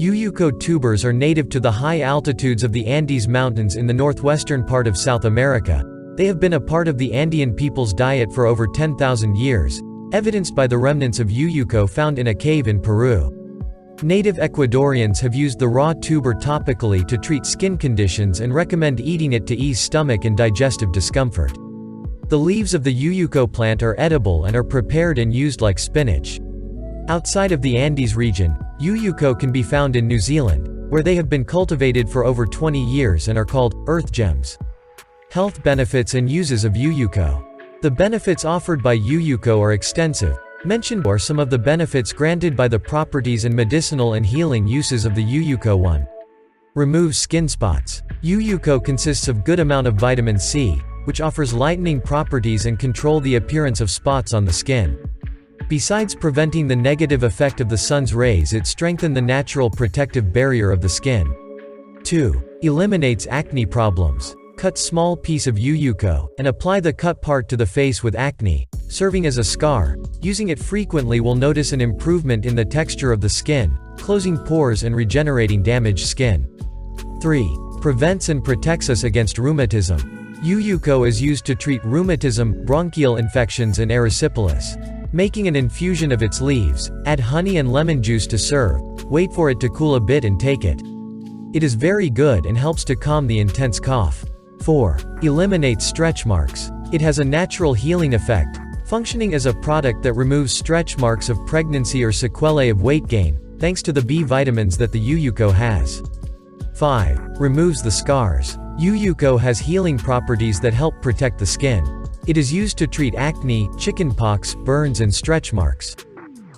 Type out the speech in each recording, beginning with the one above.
Ulluco tubers are native to the high altitudes of the Andes Mountains in the northwestern part of South America. They have been a part of the Andean people's diet for over 10,000 years, evidenced by the remnants of Ulluco found in a cave in Peru. Native Ecuadorians have used the raw tuber topically to treat skin conditions and recommend eating it to ease stomach and digestive discomfort. The leaves of the Ulluco plant are edible and are prepared and used like spinach. Outside of the Andes region, Ulluco can be found in New Zealand, where they have been cultivated for over 20 years and are called earth gems. Health benefits and uses of Ulluco. The benefits offered by Ulluco are extensive. Mentioned are some of the benefits granted by the properties and medicinal and healing uses of the Ulluco. 1. Removes skin spots. Ulluco consists of good amount of vitamin C, which offers lightening properties and control the appearance of spots on the skin. Besides preventing the negative effect of the sun's rays, it strengthens the natural protective barrier of the skin. 2. Eliminates acne problems. Cut small piece of Ulluco, and apply the cut part to the face with acne, serving as a scar. Using it frequently will notice an improvement in the texture of the skin, closing pores and regenerating damaged skin. 3. Prevents and protects us against rheumatism. Ulluco is used to treat rheumatism, bronchial infections and erysipelas. Making an infusion of its leaves, add honey and lemon juice to serve, wait for it to cool a bit and take it. It is very good and helps to calm the intense cough. 4. Eliminates stretch marks. It has a natural healing effect, functioning as a product that removes stretch marks of pregnancy or sequelae of weight gain, thanks to the B vitamins that the Ulluco has. 5. Removes the scars. Ulluco has healing properties that help protect the skin. It is used to treat acne, chickenpox, burns and stretch marks.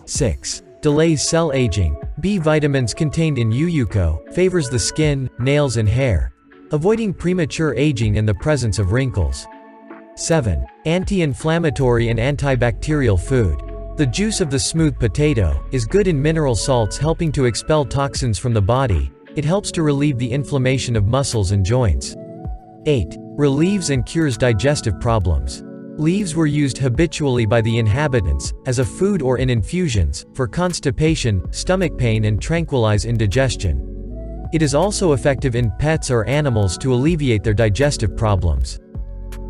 6. Delays cell aging. B vitamins contained in Ulluco favors the skin, nails and hair, avoiding premature aging and the presence of wrinkles. 7. Anti-inflammatory and antibacterial food. The juice of the smooth potato is good in mineral salts, helping to expel toxins from the body. It helps to relieve the inflammation of muscles and joints. 8. Relieves and cures digestive problems. Leaves were used habitually by the inhabitants, as a food or in infusions, for constipation, stomach pain and tranquilize indigestion. It is also effective in pets or animals to alleviate their digestive problems.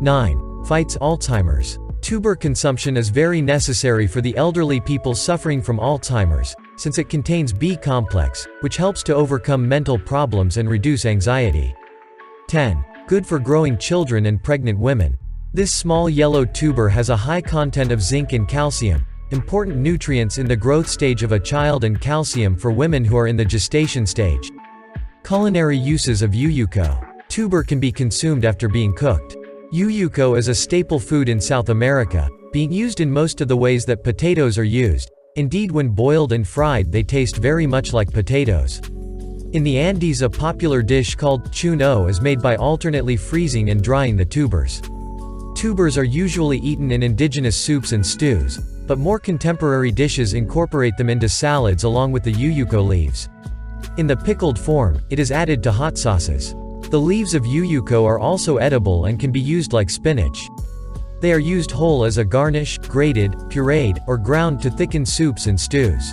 9. Fights Alzheimer's. Tuber consumption is very necessary for the elderly people suffering from Alzheimer's, since it contains B complex, which helps to overcome mental problems and reduce anxiety. 10. Good for growing children and pregnant women. This small yellow tuber has a high content of zinc and calcium, important nutrients in the growth stage of a child, and calcium for women who are in the gestation stage. Culinary uses of Ulluco. Tuber can be consumed after being cooked. Ulluco is a staple food in South America, being used in most of the ways that potatoes are used. Indeed, when boiled and fried they taste very much like potatoes. In the Andes, a popular dish called chuno is made by alternately freezing and drying the tubers. Tubers are usually eaten in indigenous soups and stews, but more contemporary dishes incorporate them into salads along with the Ulluco leaves. In the pickled form, it is added to hot sauces. The leaves of Ulluco are also edible and can be used like spinach. They are used whole as a garnish, grated, pureed, or ground to thicken soups and stews.